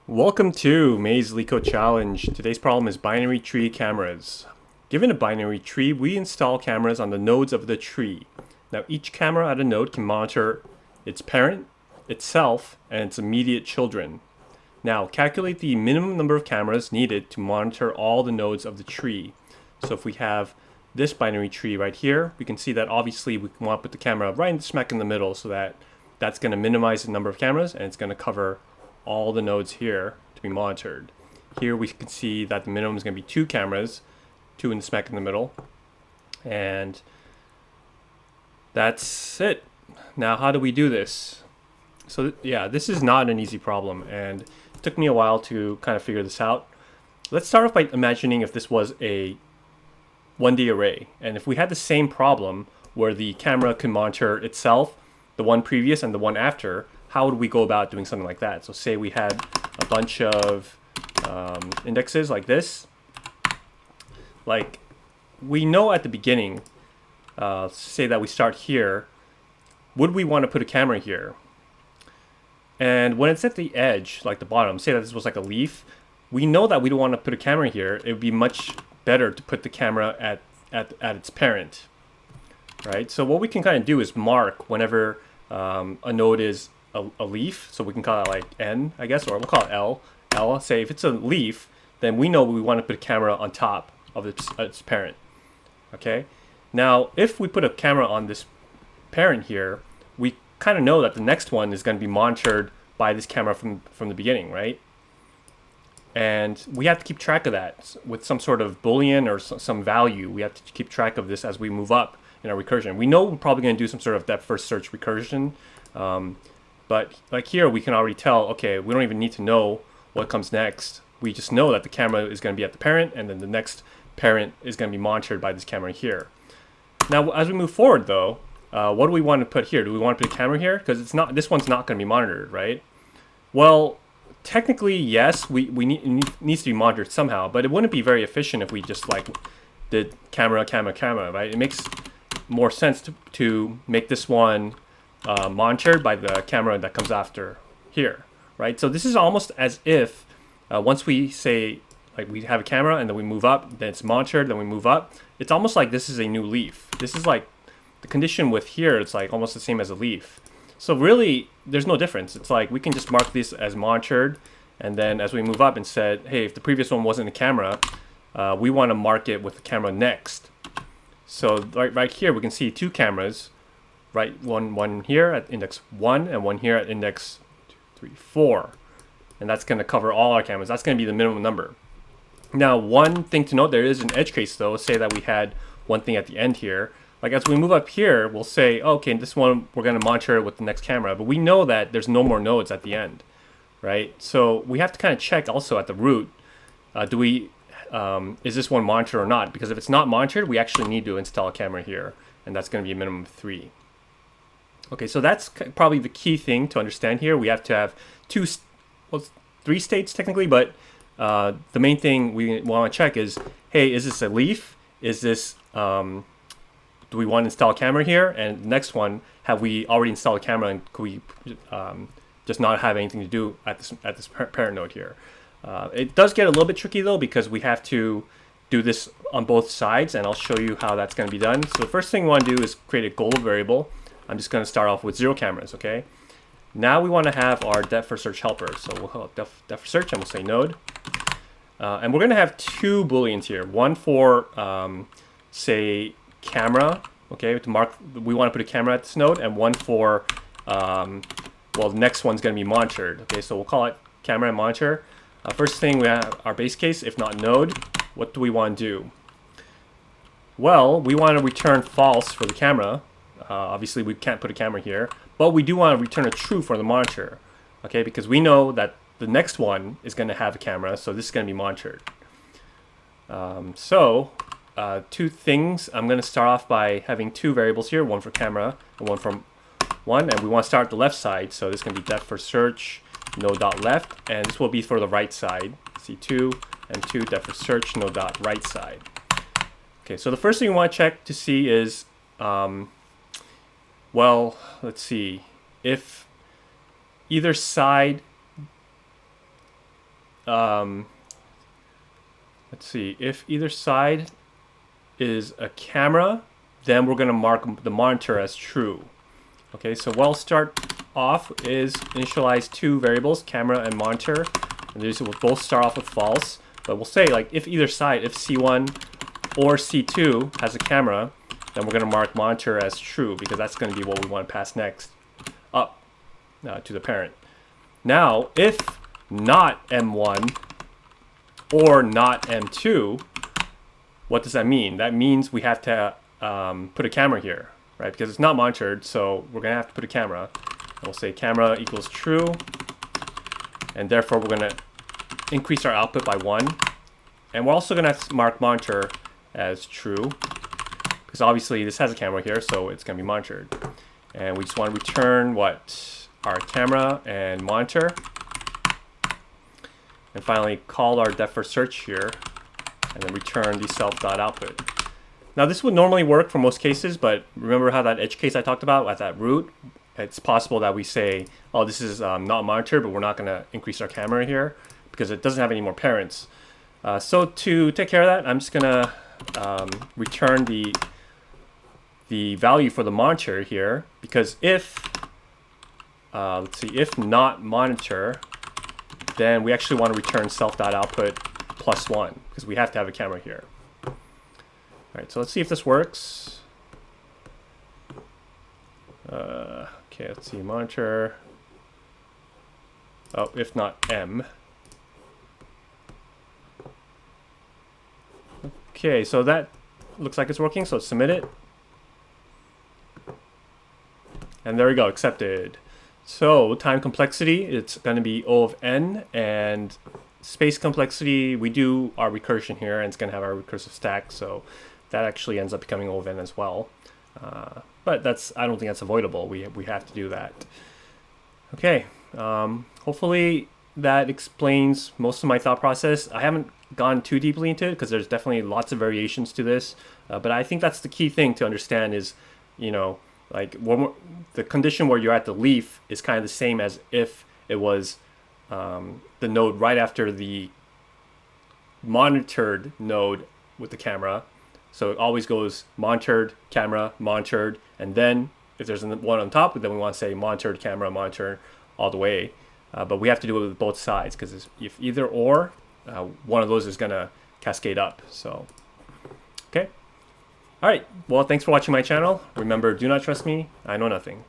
Welcome to Maze Leetcode Challenge. Today's problem is binary tree cameras. Given a binary tree, we install cameras on the nodes of the tree. Now each camera at a node can monitor its parent, itself, and its immediate children. Now calculate the minimum number of cameras needed to monitor all the nodes of the tree. So if we have this binary tree right here, we can see that obviously we want to put the camera right smack in the middle so that that's going to minimize the number of cameras and it's going to cover all the nodes here to be monitored. Here we can see that the minimum is going to be 2 cameras, 2 in the smack in the middle, and that's it. Now how do we do this? So yeah, this is not an easy problem, and it took me a while to kind of figure this out. Let's start off by imagining if this was a 1D array, and if we had the same problem where the camera can monitor itself, the one previous and the one after, how would we go about doing something like that? So say we had a bunch of indexes like this. Like we know at the beginning, say that we start here, would we want to put a camera here? And when it's at the edge, like the bottom, say that this was like a leaf, we know that we don't want to put a camera here. It would be much better to put the camera at its parent, right? So what we can kind of do is mark whenever a node is a leaf, so we can call it like N, I guess, or we'll call it L. Say if it's a leaf, then we know we want to put a camera on top of its parent. Okay. Now, if we put a camera on this parent here, we kind of know that the next one is going to be monitored by this camera from the beginning, right? And we have to keep track of that with some sort of boolean or some value. We have to keep track of this as we move up in our recursion. We know we're probably going to do some sort of depth first search recursion. But like here, we can already tell, okay, we don't even need to know what comes next. We just know that the camera is going to be at the parent, and then the next parent is going to be monitored by this camera here. Now, as we move forward, though, what do we want to put here? Do we want to put a camera here? Because it's not. This one's not going to be monitored, right? Well, technically, yes, it needs to be monitored somehow, but it wouldn't be very efficient if we just like did camera, right? It makes more sense to make this one monitored by the camera that comes after here, right? So this is almost as if once we say like we have a camera and then we move up, then it's monitored, then we move up. It's almost like this is a new leaf. This is like the condition with here. It's like almost the same as a leaf. So really, there's no difference. It's like we can just mark this as monitored, and then as we move up and said, hey, if the previous one wasn't a camera, we want to mark it with the camera next. So right here, we can see 2 cameras. Right, one here at index 1 and one here at index 2, 3, 4. And that's going to cover all our cameras. That's going to be the minimum number. Now, one thing to note, there is an edge case though. Say that we had one thing at the end here. Like as we move up here, we'll say, oh, okay, this one we're going to monitor with the next camera. But we know that there's no more nodes at the end, right? So we have to kind of check also at the root. Is this one monitored or not? Because if it's not monitored, we actually need to install a camera here. And that's going to be a minimum of 3. Okay, so that's probably the key thing to understand here. We have to have 3 states technically, but the main thing we want to check is, hey, is this a leaf? Is this, do we want to install a camera here? And the next one, have we already installed a camera and could we just not have anything to do at this parent node here? It does get a little bit tricky though, because we have to do this on both sides, and I'll show you how that's going to be done. So the first thing we want to do is create a global variable. I'm just going to start off with 0 cameras, okay? Now we want to have our depth first search helper. So we'll call it depth first search, and we'll say node. And we're going to have 2 booleans here. One for, say, camera, okay? To mark, we want to put a camera at this node, and one for, well, the next one's going to be monitored, okay? So we'll call it camera and monitor. First thing, we have our base case, if not node. What do we want to do? Well, we want to return false for the camera. Obviously, we can't put a camera here, but we do want to return a true for the monitor, okay? Because we know that the next one is going to have a camera, so this is going to be monitored. 2 things. I'm going to start off by having 2 variables here, one for camera and one from one, and we want to start at the left side, so this is going to be depth first search, node.left, and this will be for the right side. C2 and 2 depth first search, node.right side. Okay, so the first thing we want to check to see is well, let's see, if either side let's see, if either side is a camera, then we're going to mark the monitor as true. Okay, so what I'll start off is initialize two variables, camera and monitor, and these will both start off with false. But we'll say, like, if either side, if C1 or C2 has a camera, then we're going to mark monitor as true, because that's going to be what we want to pass next up to the parent. Now, if not M1 or not M2, what does that mean? That means we have to put a camera here, right? Because it's not monitored, so we're going to have to put a camera. And we'll say camera equals true, and therefore we're going to increase our output by 1. And we're also going to mark monitor as true, because obviously this has a camera here, so it's going to be monitored. And we just want to return what? Our camera and monitor. And finally call our depth first search here, and then return the self.output. Now this would normally work for most cases, but remember how that edge case I talked about at that root? It's possible that we say, oh, this is not monitored, but we're not going to increase our camera here because it doesn't have any more parents. So to take care of that, I'm just going to return the value for the monitor here, because if, let's see, if not monitor, then we actually want to return self.output +1, because we have to have a camera here. All right, so let's see if this works. Okay, let's see, monitor. Oh, if not M. Okay, so that looks like it's working, so let's submit it. And there we go, accepted. So time complexity, it's going to be O of n, and space complexity, we do our recursion here, and it's going to have our recursive stack, so that actually ends up becoming O of n as well. But I don't think that's avoidable. We have to do that. Okay, hopefully that explains most of my thought process. I haven't gone too deeply into it because there's definitely lots of variations to this, but I think that's the key thing to understand is, you know, like the condition where you're at the leaf is kind of the same as if it was the node right after the monitored node with the camera. So it always goes monitored, camera, monitored, and then if there's one on top, then we want to say monitored, camera, monitor all the way. But we have to do it with both sides, because if either or, one of those is going to cascade up. So, okay. All right. Well, thanks for watching my channel. Remember, do not trust me. I know nothing.